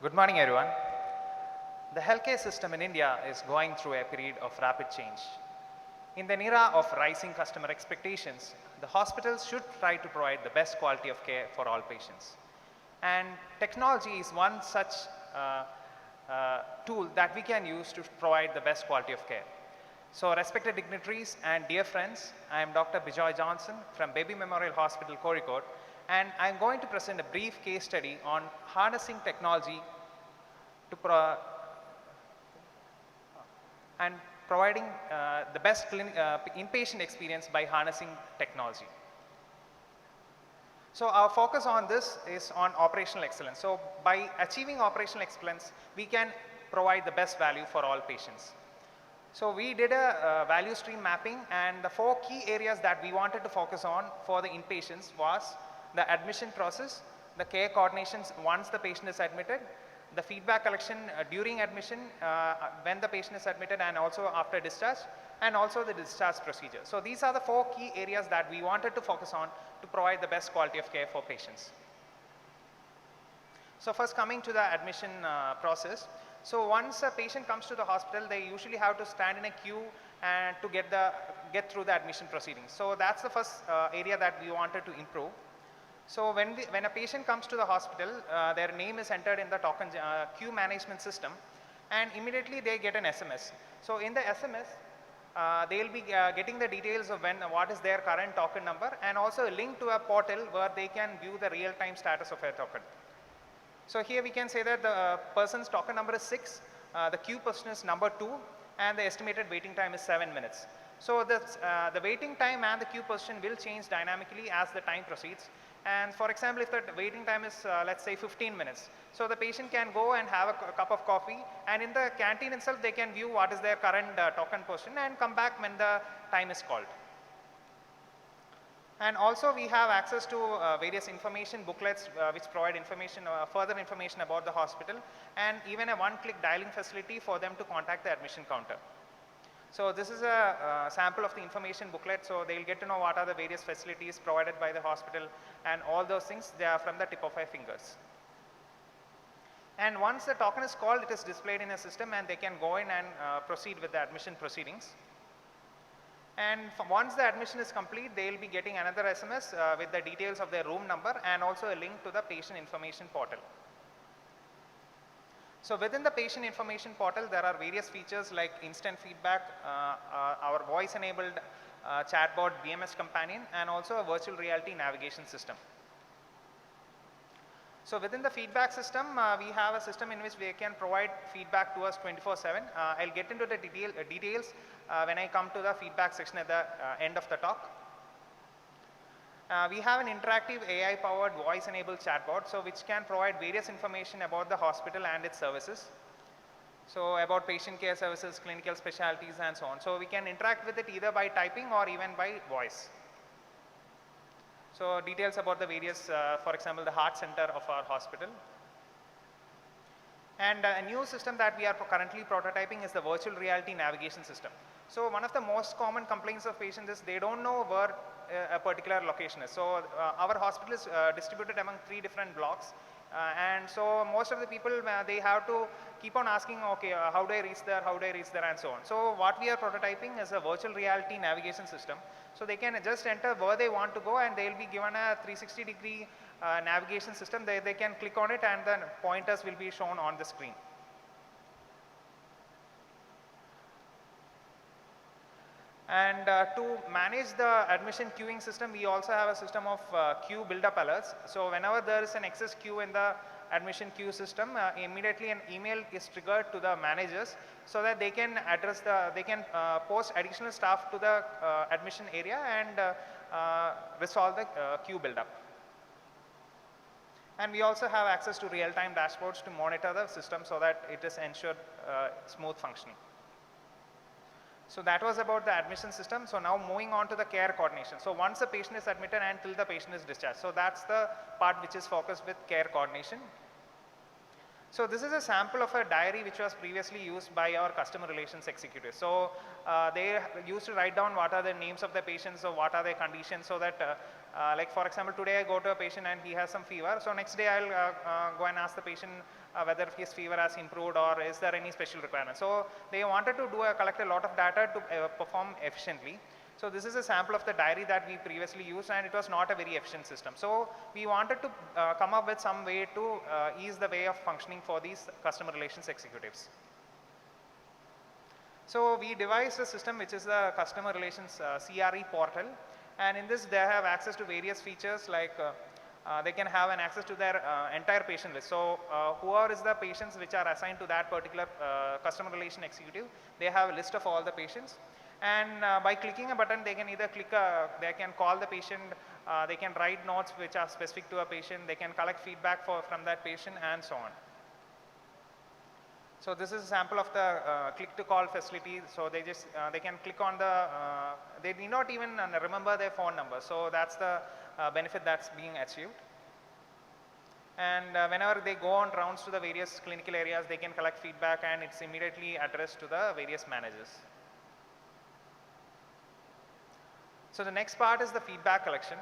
Good morning, everyone. The healthcare system in India is going through a period of rapid change. In the era of rising customer expectations, the hospitals should try to provide the best quality of care for all patients. And technology is one such tool that we can use to provide the best quality of care. So, respected dignitaries and dear friends, I am Dr. Bijoy Johnson from Baby Memorial Hospital, Kozhikode, and I am going to present a brief case study on harnessing technology to and providing the best inpatient experience by harnessing technology. So our focus on this is on operational excellence. So by achieving operational excellence, we can provide the best value for all patients. So we did a value stream mapping, and the 4 key areas that we wanted to focus on for the inpatients was the admission process, the care coordinations once the patient is admitted, the feedback collection during admission when the patient is admitted and also after discharge, and also the discharge procedure. So these are the 4 key areas that we wanted to focus on to provide the best quality of care for patients. So first, coming to the admission process. So once a patient comes to the hospital, they usually have to stand in a queue and to get through the admission proceedings. So that's the first area that we wanted to improve. So when a patient comes to the hospital, their name is entered in the token queue management system, and immediately they get an SMS. So in the SMS, they will be getting the details of what is their current token number, and also a link to a portal where they can view the real-time status of a token. So here we can say that the person's token number is 6, the queue person is number 2, and the estimated waiting time is 7 minutes. So the waiting time and the queue position will change dynamically as the time proceeds. And for example, if the waiting time is let's say 15 minutes, so the patient can go and have a cup of coffee, and in the canteen itself they can view what is their current token position and come back when the time is called. And also we have access to various information booklets which provide information, further information about the hospital, and even a one-click dialing facility for them to contact the admission counter. So this is a sample of the information booklet, so they will get to know what are the various facilities provided by the hospital, and all those things, they are from the tip of our fingers. And once the token is called, it is displayed in a system, and they can go in and proceed with the admission proceedings. And once the admission is complete, they will be getting another SMS with the details of their room number and also a link to the patient information portal. So within the patient information portal, there are various features like instant feedback, our voice enabled chatbot BMS companion, and also a virtual reality navigation system. So within the feedback system, we have a system in which they can provide feedback to us 24/7. I'll get into the details when I come to the feedback section at the end of the talk. We have an interactive AI powered voice enabled chatbot, so which can provide various information about the hospital and its services. So about patient care services, clinical specialties, and so on. So we can interact with it either by typing or even by voice. So details about the various, for example, the heart center of our hospital. And a new system that we are currently prototyping is the virtual reality navigation system. So one of the most common complaints of patients is they don't know where a particular location is. So our hospital is distributed among 3 different blocks, and so most of the people they have to keep on asking, okay, how do I reach there, how do I reach there, and so on. So what we are prototyping is a virtual reality navigation system. So they can just enter where they want to go, and they will be given a 360-degree navigation system. They can click on it, and then pointers will be shown on the screen. And to manage the admission queuing system, we also have a system of queue build-up alerts. So whenever there is an excess queue in the admission queue system, immediately an email is triggered to the managers so that they can address post additional staff to the admission area and resolve the queue build-up. And we also have access to real-time dashboards to monitor the system so that it is ensured smooth functioning. So that was about the admission system. So now moving on to the care coordination. So once the patient is admitted and till the patient is discharged. So that's the part which is focused with care coordination. So this is a sample of a diary which was previously used by our customer relations executives. So they used to write down what are the names of the patients, or what are their conditions, so that Like for example, today I go to a patient and he has some fever. So next day I'll go and ask the patient whether his fever has improved or is there any special requirement. So they wanted to collect a lot of data to perform efficiently. So this is a sample of the diary that we previously used, and it was not a very efficient system. So we wanted to come up with some way to ease the way of functioning for these customer relations executives. So we devised a system which is the customer relations CRE portal, and in this they have access to various features like they can have an access to their entire patient list. So whoever is the patients which are assigned to that particular customer relation executive, they have a list of all the patients. And by clicking a button, they can either they can call the patient, they can write notes which are specific to a patient, they can collect feedback from that patient, and so on. So this is a sample of the click to call facility. So they just they can click on the they need not even remember their phone number. So that's the benefit that's being achieved. And whenever they go on rounds to the various clinical areas, they can collect feedback, and it's immediately addressed to the various managers. So the next part is the feedback collection.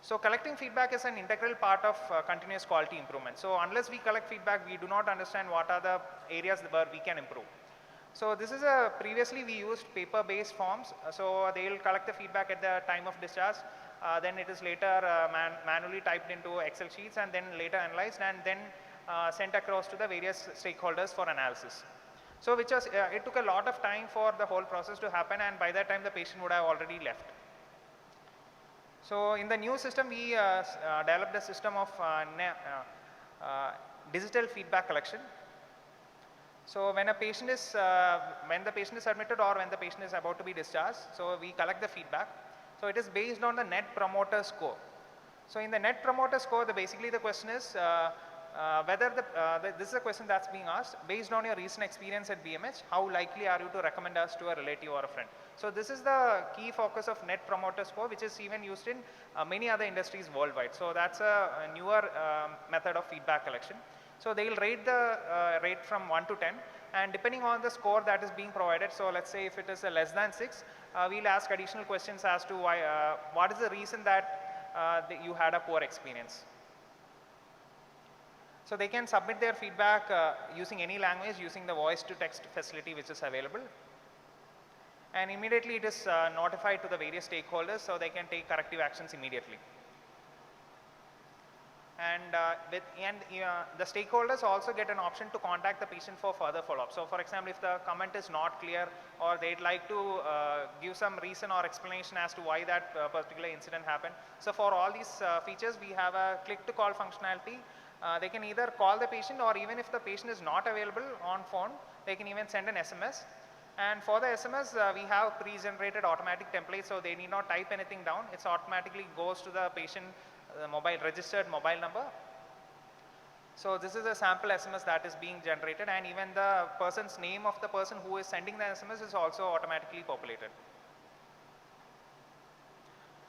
So collecting feedback is an integral part of continuous quality improvement. So unless we collect feedback, we do not understand what are the areas where we can improve. So this is previously we used paper-based forms. So they will collect the feedback at the time of discharge. Then it is later manually typed into Excel sheets and then later analyzed and then sent across to the various stakeholders for analysis. So it took a lot of time for the whole process to happen, and by that time the patient would have already left. So in the new system, we developed a system of digital feedback collection. So when the patient is admitted or when the patient is about to be discharged, so we collect the feedback. So it is based on the net promoter score. So in the net promoter score, basically the question is whether this is a question that's being asked based on your recent experience at BMH, how likely are you to recommend us to a relative or a friend? So this is the key focus of net promoter score, which is even used in many other industries worldwide. So that's a newer method of feedback collection. So they will rate the rate from 1 to 10, and depending on the score that is being provided, so let's say if it is a less than 6, we'll ask additional questions as to why, what is the reason that you had a poor experience. So they can submit their feedback using any language, using the voice to text facility which is available. And immediately it is notified to the various stakeholders, so they can take corrective actions immediately. And the stakeholders also get an option to contact the patient for further follow-up. So for example, if the comment is not clear or they'd like to give some reason or explanation as to why that particular incident happened. So for all these features, we have a click to call functionality. They can either call the patient, or even if the patient is not available on phone, they can even send an SMS. And for the SMS, we have pre-generated automatic templates, so they need not type anything down. It automatically goes to the patient registered mobile number. So this is a sample SMS that is being generated, and even the person's name of the person who is sending the SMS is also automatically populated.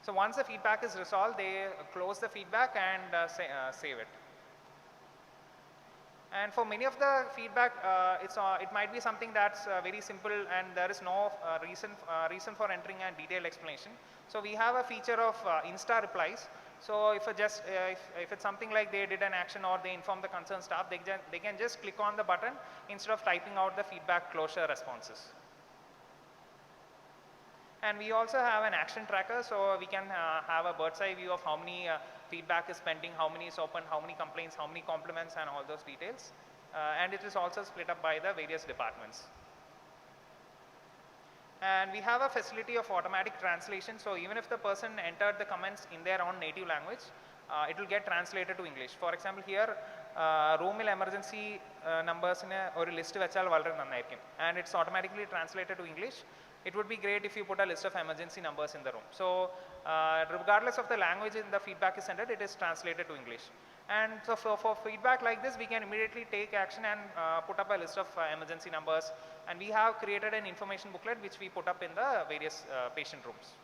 So once the feedback is resolved, they close the feedback and save it. And for many of the feedback, it might be something that's very simple and there is no reason for entering a detailed explanation. So we have a feature of Insta replies. So if it's something like they did an action or they inform the concerned staff, they can just click on the button instead of typing out the feedback closure responses. And we also have an action tracker, so we can have a bird's eye view of how many feedback is pending, how many is open, how many complaints, how many compliments, and all those details. And it is also split up by the various departments. And we have a facility of automatic translation, so even if the person entered the comments in their own native language, it will get translated to English. For example, here, roomil emergency numbers in a list vechal valare nannayirikkum, and it's automatically translated to English. It would be great if you put a list of emergency numbers in the room. So regardless of the language in the feedback is entered, it is translated to English. And so for feedback like this, we can immediately take action and put up a list of emergency numbers. And we have created an information booklet which we put up in the various patient rooms.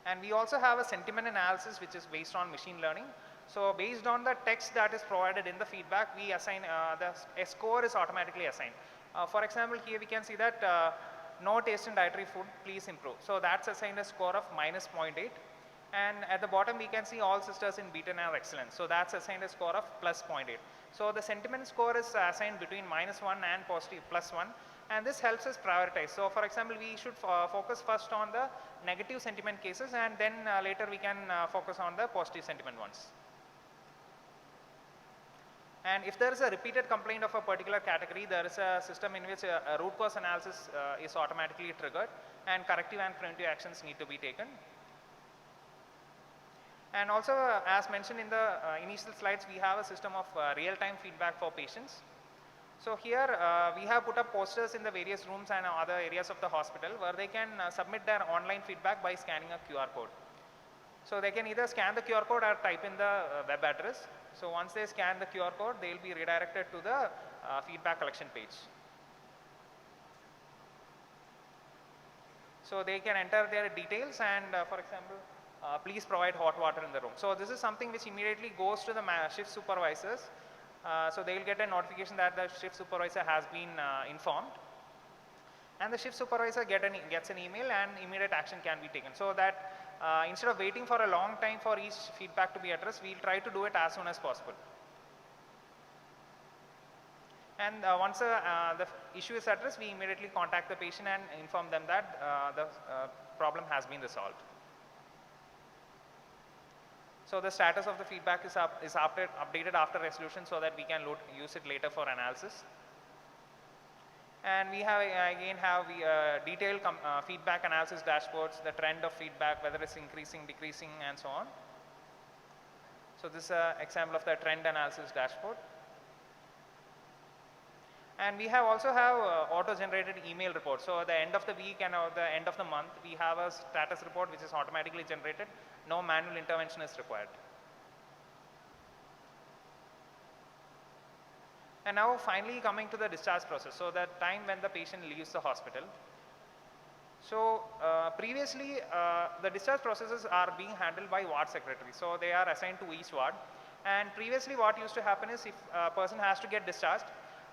And we also have a sentiment analysis which is based on machine learning. So based on the text that is provided in the feedback, we assign a score is automatically assigned. For example, here we can see that no taste in dietary food, please improve. So that's assigned a score of minus 0.8. And at the bottom we can see all sisters in beaten are excellent. So that's assigned a score of plus 0.8. So the sentiment score is assigned between -1 and positive +1, and this helps us prioritize. So for example, we should focus first on the negative sentiment cases, and then later we can focus on the positive sentiment ones. And if there is a repeated complaint of a particular category, there is a system in which a root cause analysis is automatically triggered, and corrective and preventive actions need to be taken. And also, as mentioned in the initial slides, we have a system of real-time feedback for patients. So here we have put up posters in the various rooms and other areas of the hospital where they can submit their online feedback by scanning a QR code. So they can either scan the QR code or type in the web address. So once they scan the QR code, they will be redirected to the feedback collection page. So they can enter their details and for example, please provide hot water in the room. So this is something which immediately goes to the shift supervisors. So they will get a notification that the shift supervisor has been informed, and the shift supervisor gets an email and immediate action can be taken. So that instead of waiting for a long time for each feedback to be addressed, we will try to do it as soon as possible. And once the issue is addressed, we immediately contact the patient and inform them that the problem has been resolved. So the status of the feedback is updated after resolution so that we can use it later for analysis. And we have again detailed feedback analysis dashboards, the trend of feedback, whether it's increasing, decreasing, and so on. So this is an example of the trend analysis dashboard. And we also have auto-generated email reports. So at the end of the week and at the end of the month, we have a status report which is automatically generated. No manual intervention is required. And now finally coming to the discharge process. So the time when the patient leaves the hospital. So previously the discharge processes are being handled by ward secretaries. So they are assigned to each ward. And previously what used to happen is if a person has to get discharged,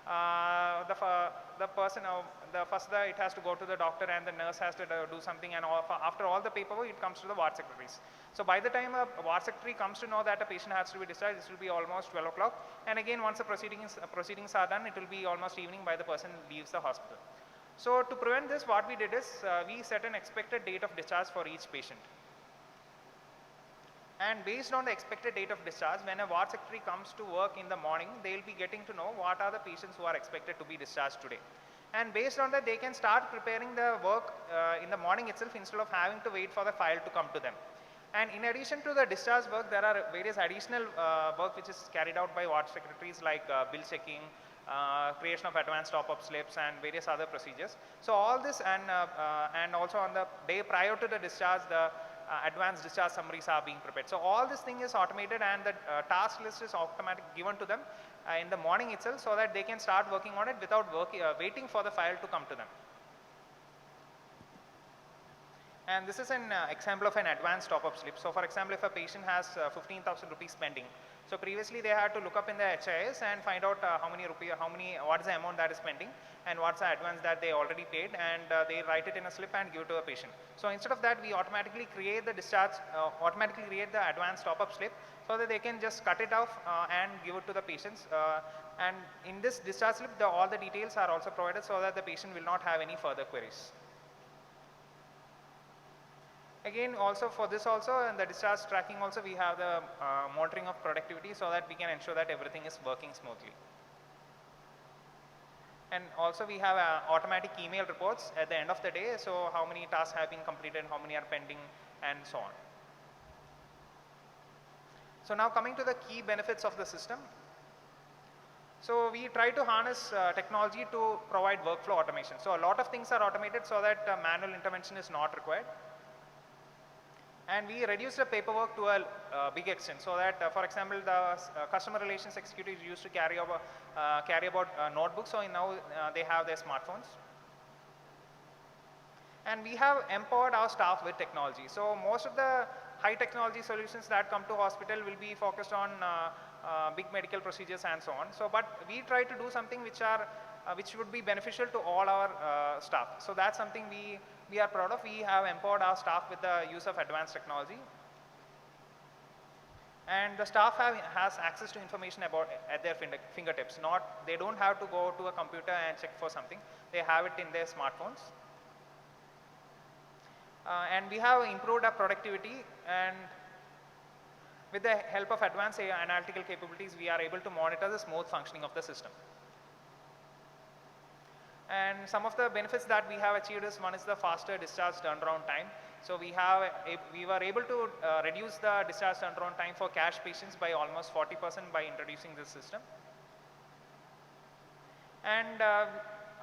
the person, it has to go to the doctor and the nurse has to do something, and after all the paperwork it comes to the ward secretaries. So by the time a ward secretary comes to know that a patient has to be discharged, this will be almost 12 o'clock, and again once the proceedings are done, it will be almost evening by the person leaves the hospital. So to prevent this, what we did is we set an expected date of discharge for each patient. And based on the expected date of discharge, when a ward secretary comes to work in the morning, they will be getting to know what are the patients who are expected to be discharged today. And based on that, they can start preparing the work in the morning itself instead of having to wait for the file to come to them. And in addition to the discharge work, there are various additional work which is carried out by ward secretaries like bill checking, creation of advanced top-up slips, and various other procedures. So all this and also on the day prior to the discharge, the advanced discharge summaries are being prepared. So all this thing is automated, and the task list is automatically given to them in the morning itself so that they can start working on it without waiting for the file to come to them. And this is an example of an advanced top-up slip. So for example, if a patient has 15,000 rupees pending, so previously they had to look up in the HIS and find out what is the amount that is pending and what's the advance that they already paid, and they write it in a slip and give it to the patient. So instead of that, we automatically create the advanced top-up slip so that they can just cut it off and give it to the patients. And in this discharge slip, all the details are also provided so that the patient will not have any further queries. Again, also for this also, in the discharge tracking also, we have the monitoring of productivity so that we can ensure that everything is working smoothly. And also we have automatic email reports at the end of the day, so how many tasks have been completed, how many are pending, and so on. So now coming to the key benefits of the system. So we try to harness technology to provide workflow automation. So a lot of things are automated so that manual intervention is not required. And we reduce the paperwork to a big extent so that, for example, the customer relations executives used to carry about notebooks, so now they have their smartphones. And we have empowered our staff with technology. So most of the high technology solutions that come to hospital will be focused on big medical procedures and so on. So, but we try to do something which are which would be beneficial to all our staff. So that's something we are proud of. We have empowered our staff with the use of advanced technology. And the staff has access to information at their fingertips. They don't have to go to a computer and check for something. They have it in their smartphones. And we have improved our productivity, and with the help of advanced analytical capabilities, we are able to monitor the smooth functioning of the system. And some of the benefits that we have achieved is, one is the faster discharge turnaround time. So we were able to reduce the discharge turnaround time for cash patients by almost 40% by introducing this system. And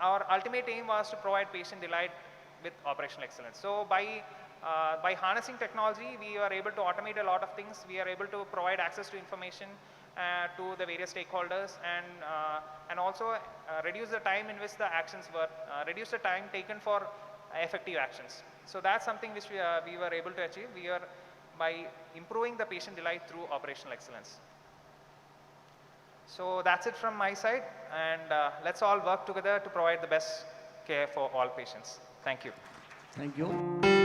our ultimate aim was to provide patient delight with operational excellence. So by harnessing technology, we were able to automate a lot of things. We are able to provide access to information to the various stakeholders, and also reduce the time in which the actions were, reduce the time taken for effective actions. So that's something which we were able to achieve by improving the patient delight through operational excellence. So that's it from my side, and let's all work together to provide the best care for all patients. Thank you. Thank you.